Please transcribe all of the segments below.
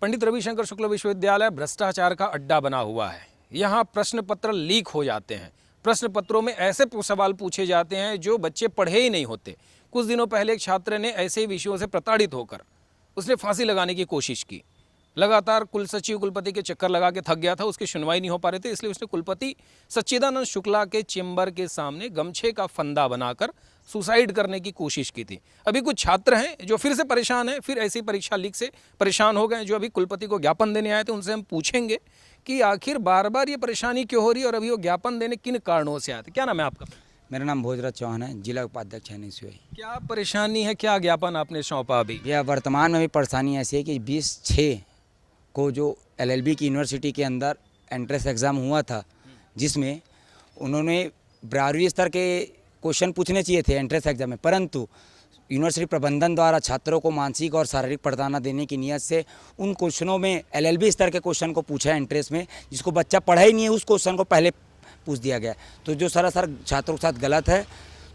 पंडित रविशंकर शुक्ल विश्वविद्यालय भ्रष्टाचार का अड्डा बना हुआ है। यहाँ प्रश्न पत्र लीक हो जाते हैं। प्रश्न पत्रों में ऐसे सवाल पूछे जाते हैं जो बच्चे पढ़े ही नहीं होते। कुछ दिनों पहले एक छात्र ने ऐसे ही विषयों से प्रताड़ित होकर उसने फांसी लगाने की कोशिश की। लगातार कुल सचिव कुलपति के चक्कर लगा के थक गया था, उसकी सुनवाई नहीं हो पा रही थी, इसलिए उसने कुलपति सच्चिदानंद शुक्ला के चेंबर के सामने गमछे का फंदा बनाकर सुसाइड करने की कोशिश की थी। अभी कुछ छात्र हैं जो फिर से परेशान हैं, फिर ऐसी परीक्षा लीक से परेशान हो गए, जो अभी कुलपति को ज्ञापन देने आए थे। उनसे हम पूछेंगे कि आखिर बार बार ये परेशानी क्यों हो रही है और अभी वो ज्ञापन देने किन कारणों से आते। क्या नाम है आपका? मेरा नाम भोजराज चौहान है, जिला उपाध्यक्ष है NSUI। क्या परेशानी है, क्या ज्ञापन आपने सौंपा? अभी यह वर्तमान में भी परेशानी ऐसी है कि 20/6 को जो LLB की यूनिवर्सिटी के अंदर एंट्रेंस एग्ज़ाम हुआ था, जिसमें उन्होंने 12वीं स्तर के क्वेश्चन पूछने चाहिए थे एंट्रेंस एग्ज़ाम में, परंतु यूनिवर्सिटी प्रबंधन द्वारा छात्रों को मानसिक और शारीरिक प्रताड़ना देने की नीयत से उन क्वेश्चनों में LLB स्तर के क्वेश्चन को पूछा एंट्रेंस में, जिसको बच्चा पढ़ा ही नहीं है, उस क्वेश्चन को पहले पूछ दिया गया। तो जो सरासर छात्रों के साथ गलत है,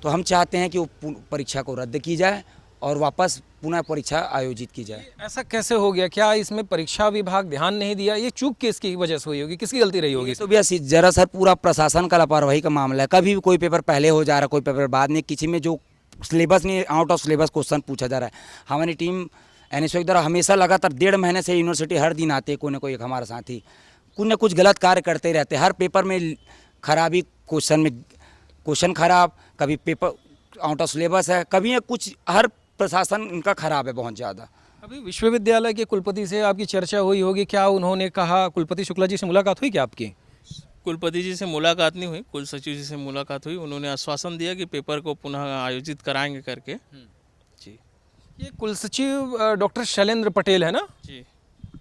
तो हम चाहते हैं कि वो परीक्षा को रद्द की जाए और वापस पुनः परीक्षा आयोजित की जाए। ऐसा कैसे हो गया? क्या इसमें परीक्षा विभाग ध्यान नहीं दिया? ये चूक किसकी वजह से हुई होगी? किसकी गलती रही होगी? तो भैया जरा सर पूरा प्रशासन का लापरवाही का मामला है। कभी भी कोई पेपर पहले हो जा रहा है, कोई पेपर बाद में, किसी में जो सिलेबस नहीं, आउट ऑफ सिलेबस क्वेश्चन पूछा जा रहा है। हमारी टीम NSUI द्वारा हमेशा लगातार 1.5 महीने से यूनिवर्सिटी हर दिन आते, कोई ना कोई एक हमारा साथी कुछ न कुछ गलत कार्य करते रहते। हर पेपर में खराबी, क्वेश्चन में क्वेश्चन खराब, कभी पेपर आउट ऑफ सिलेबस है, कभी कुछ, हर प्रशासन इनका खराब है बहुत ज़्यादा। अभी विश्वविद्यालय के कुलपति से आपकी चर्चा हुई होगी, क्या उन्होंने कहा? कुलपति शुक्ला जी से मुलाकात हुई क्या आपकी? कुलपति जी से मुलाकात नहीं हुई, कुल सचिव जी से मुलाकात हुई। उन्होंने आश्वासन दिया कि पेपर को पुनः आयोजित कराएंगे करके। जी। ये कुल सचिव डॉक्टर शैलेंद्र पटेल है ना? जी।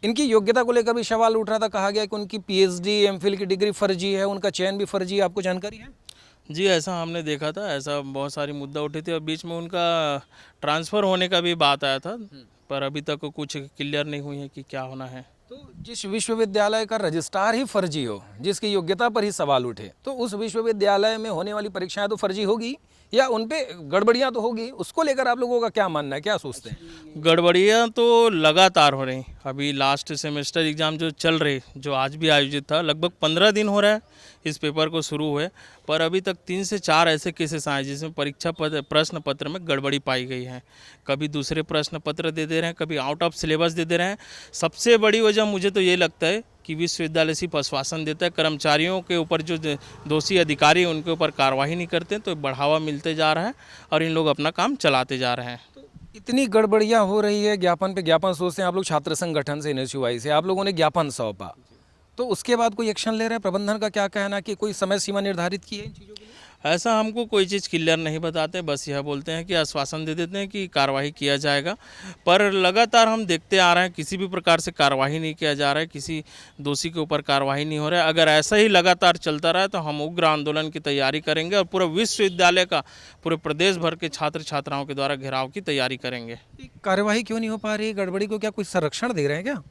इनकी योग्यता को लेकर भी सवाल उठ रहा था। कहा गया कि उनकी PhD MPhil की डिग्री फर्जी है, उनका चयन भी फर्जी है। आपको जानकारी है? जी, ऐसा हमने देखा था, ऐसा बहुत सारी मुद्दा उठे थे और बीच में उनका ट्रांसफ़र होने का भी बात आया था, पर अभी तक कुछ क्लियर नहीं हुई है कि क्या होना है। तो जिस विश्वविद्यालय का रजिस्ट्रार ही फर्जी हो, जिसकी योग्यता पर ही सवाल उठे, तो उस विश्वविद्यालय में होने वाली परीक्षाएं तो फर्जी होगी या उन पे गड़बड़ियां तो होगी। उसको लेकर आप लोगों का क्या मानना है, क्या सोचते हैं? गड़बड़ियाँ तो लगातार हो रही। अभी लास्ट सेमेस्टर एग्ज़ाम जो चल रहे, जो आज भी आयोजित था, लगभग 15 दिन हो रहा है इस पेपर को शुरू हुए, पर अभी तक 3 से 4 ऐसे केसेस आए जिसमें परीक्षा प्रश्न पत्र में गड़बड़ी पाई गई है। कभी दूसरे प्रश्न पत्र दे दे रहे हैं, कभी आउट ऑफ सिलेबस दे दे रहे हैं। सबसे बड़ी वजह मुझे तो ये लगता है कि विश्वविद्यालय सिर्फ आश्वासन देता है, कर्मचारियों के ऊपर जो दोषी अधिकारी उनके ऊपर कार्रवाई नहीं करते, तो बढ़ावा मिलते जा रहा है और इन लोग अपना काम चलाते जा रहे हैं। तो इतनी गड़बड़ियां हो रही है, ज्ञापन पे ज्ञापन सोचते हैं। आप लोग छात्र संगठन से NSUI से आप लोगों ने ज्ञापन सौंपा, तो उसके बाद कोई एक्शन ले रहे हैं? प्रबंधन का क्या कहना कि कोई समय सीमा निर्धारित की है इन चीज़ों के लिए? ऐसा हमको कोई चीज़ क्लियर नहीं बताते, बस यह बोलते हैं कि आश्वासन दे देते हैं कि कार्रवाई किया जाएगा, पर लगातार हम देखते आ रहे हैं किसी भी प्रकार से कार्रवाई नहीं किया जा रहा है, किसी दोषी के ऊपर कार्रवाई नहीं हो रहा है। अगर ऐसा ही लगातार चलता रहा तो हम उग्र आंदोलन की तैयारी करेंगे और पूरे विश्वविद्यालय का, पूरे प्रदेश भर के छात्र छात्राओं के द्वारा घेराव की तैयारी करेंगे। कार्यवाही क्यों नहीं हो पा रही? गड़बड़ी को क्या कोई संरक्षण दे रहे हैं क्या?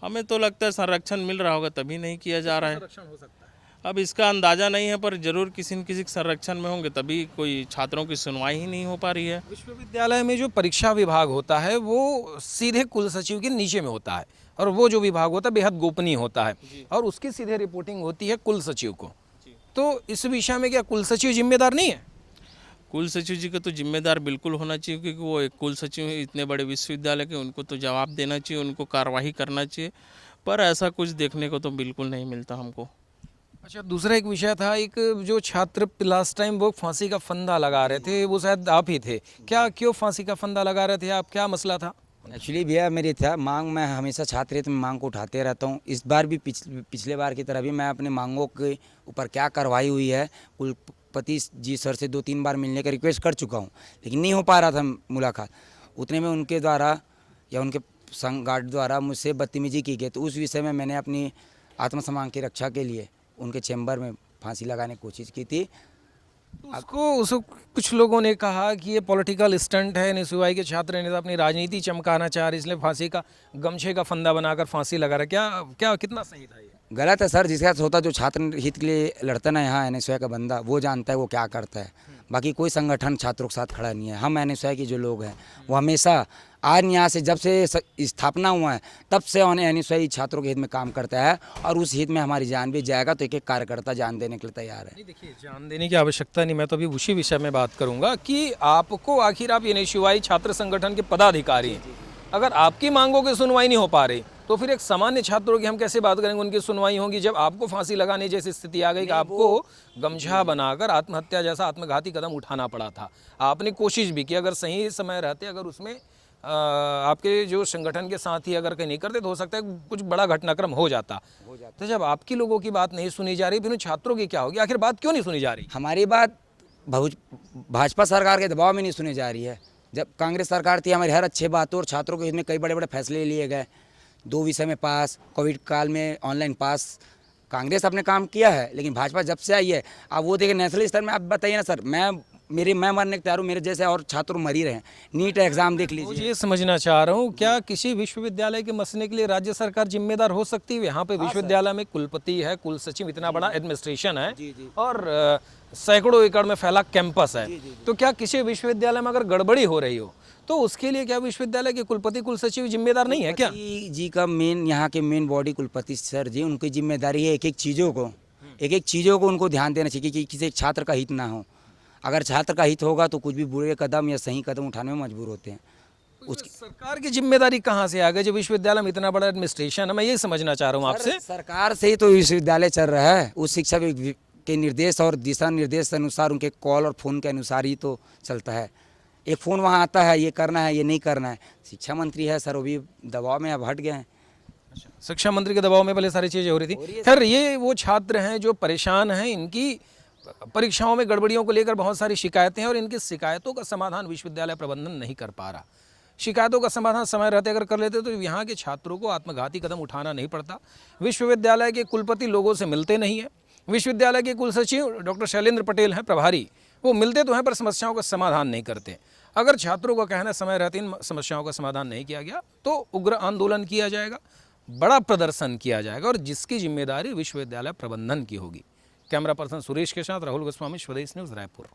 हमें तो लगता है संरक्षण मिल रहा होगा तभी नहीं किया जा रहा है। संरक्षण हो सकता है। अब इसका अंदाज़ा नहीं है, पर जरूर किसी न किसी के संरक्षण में होंगे, तभी कोई छात्रों की सुनवाई ही नहीं हो पा रही है। विश्वविद्यालय में जो परीक्षा विभाग होता है वो सीधे कुल सचिव के नीचे में होता है, और वो जो विभाग होता है बेहद गोपनीय होता है, और उसकी सीधे रिपोर्टिंग होती है कुल सचिव को। तो इस विषय में क्या कुल सचिव जिम्मेदार नहीं है? कुल सचिव जी का तो जिम्मेदार बिल्कुल होना चाहिए, क्योंकि वो एक कुल सचिव है इतने बड़े विश्वविद्यालय के, उनको तो जवाब देना चाहिए, उनको कार्रवाई करना चाहिए, पर ऐसा कुछ देखने को तो बिल्कुल नहीं मिलता हमको। अच्छा, दूसरा एक विषय था, एक जो छात्र लास्ट टाइम वो फांसी का फंदा लगा रहे थे, वो शायद आप ही थे क्या? क्यों फांसी का फंदा लगा रहे थे आप? क्या मसला था? एक्चुअली भैया मेरी था मांग, मैं हमेशा छात्र में मांग को उठाते रहता हूँ। इस बार भी पिछले बार की तरह भी मैं अपने मांगों के ऊपर क्या कार्रवाई हुई है, कुलपति जी सर से 2-3 बार मिलने का रिक्वेस्ट कर चुका हूँ, लेकिन नहीं हो पा रहा था मुलाकात। उतने में उनके द्वारा या उनके संघ गार्ड द्वारा मुझसे बदतमीजी की गई, तो उस विषय में मैंने अपनी आत्मसम्मान की रक्षा के लिए उनके चैम्बर में फांसी लगाने की कोशिश की थी। उसको कुछ लोगों ने कहा कि ये पॉलिटिकल स्टंट है, NSUI के छात्र नेता अपनी राजनीति चमकाना चाह रहे, इसलिए फांसी का गमछे का फंदा बनाकर फांसी लगा रहा। क्या कितना सही था ये? गलत है सर, जिसके साथ होता, जो छात्र हित के लिए लड़ता ना यहाँ NSUI का बंदा, वो जानता है वो क्या करता है। बाकी कोई संगठन छात्रों के साथ खड़ा नहीं है। हम NSUI के जो लोग हैं वो हमेशा आज यहाँ से जब से स्थापना हुआ है तब से NSY छात्रों के हित में काम करता है और उस हित में हमारी जान भी जाएगा तो एक एक कार्यकर्ता जान देने के लिए तैयार है। नहीं देखिए, जान देने की आवश्यकता नहीं, मैं तो अभी उसी विषय में बात करूंगा कि आपको आखिर आप NSY छात्र संगठन के पदाधिकारी हैं, अगर आपकी मांगों की सुनवाई नहीं हो पा रही तो फिर एक सामान्य छात्रों की हम कैसे बात करेंगे, उनकी सुनवाई होगी जब आपको फांसी लगाने जैसी स्थिति आ गई कि आपको गमछा बनाकर आत्महत्या जैसा आत्मघाती कदम उठाना पड़ा था। आपने कोशिश भी की, अगर सही समय रहते, अगर उसमें आपके जो संगठन के साथी अगर कहीं नहीं करते तो हो सकता है कुछ बड़ा घटनाक्रम हो जाता। तो जब आपकी लोगों की बात नहीं सुनी जा रही फिर उन छात्रों की क्या होगी, आखिर बात क्यों नहीं सुनी जा रही? हमारी बात भाजपा सरकार के दबाव में नहीं सुनी जा रही है। जब कांग्रेस सरकार थी हमारी हर अच्छे बातों और छात्रों के हित में कई बड़े बड़े फैसले लिए गए। 2 विषय में पास, कोविड काल में ऑनलाइन पास, कांग्रेस अपने काम किया है। लेकिन भाजपा जब से आई है, अब वो देखिए नेशनल स्तर में, आप बताइए ना सर, मैं मरने को तैयार हूँ, मेरे जैसे और छात्र मर ही रहे हैं। नीट एग्जाम देख लीजिए। ये समझना चाह रहा हूँ, क्या किसी विश्वविद्यालय के मसले के लिए राज्य सरकार जिम्मेदार हो सकती है? यहाँ पे विश्वविद्यालय में कुलपति है, कुल सचिव, इतना बड़ा एडमिनिस्ट्रेशन है और सैकड़ों एकड़ में फैला कैंपस है। तो क्या किसी विश्वविद्यालय में अगर गड़बड़ी हो रही हो तो उसके लिए क्या विश्वविद्यालय के कुलपति कुल सचिव जिम्मेदार नहीं है क्या? जी का मेन, यहाँ के मेन बॉडी कुलपति सर जी, उनकी जिम्मेदारी है एक एक चीज़ों को उनको ध्यान देना चाहिए कि किसी छात्र का हित ना हो। अगर छात्र का हित होगा तो कुछ भी बुरे कदम या सही कदम उठाने में मजबूर होते हैं। उसकी सरकार की जिम्मेदारी कहाँ से आ गई जब विश्वविद्यालय में इतना बड़ा एडमिनिस्ट्रेशन है? मैं ये समझना चाह रहा हूँ आपसे। सरकार से ही तो विश्वविद्यालय चल रहा है। उस शिक्षा के निर्देश और दिशा निर्देश के अनुसार, उनके कॉल और फ़ोन के अनुसार ही तो चलता है। एक फ़ोन वहाँ आता है, ये करना है, ये नहीं करना है। शिक्षा मंत्री है सर, वो भी दबाव में अब हट गए हैं। शिक्षा मंत्री के दबाव में पहले सारी चीज़ें हो रही थी। खैर, ये वो छात्र हैं जो परेशान हैं, इनकी परीक्षाओं में गड़बड़ियों को लेकर बहुत सारी शिकायतें हैं और इनकी शिकायतों का समाधान विश्वविद्यालय प्रबंधन नहीं कर पा रहा। शिकायतों का समाधान समय रहते अगर कर लेते तो यहाँ के छात्रों को आत्मघाती कदम उठाना नहीं पड़ता। विश्वविद्यालय के कुलपति लोगों से मिलते नहीं है। विश्वविद्यालय के कुल सचिव डॉक्टर शैलेंद्र पटेल हैं प्रभारी, वो मिलते तो हैं पर समस्याओं का समाधान नहीं करते। अगर छात्रों का कहना समय रहते इन समस्याओं का समाधान नहीं किया गया तो उग्र आंदोलन किया जाएगा, बड़ा प्रदर्शन किया जाएगा और जिसकी जिम्मेदारी विश्वविद्यालय प्रबंधन की होगी। कैमरा पर्सन सुरेश के साथ राहुल गोस्वामी, स्वदेश न्यूज़, रायपुर।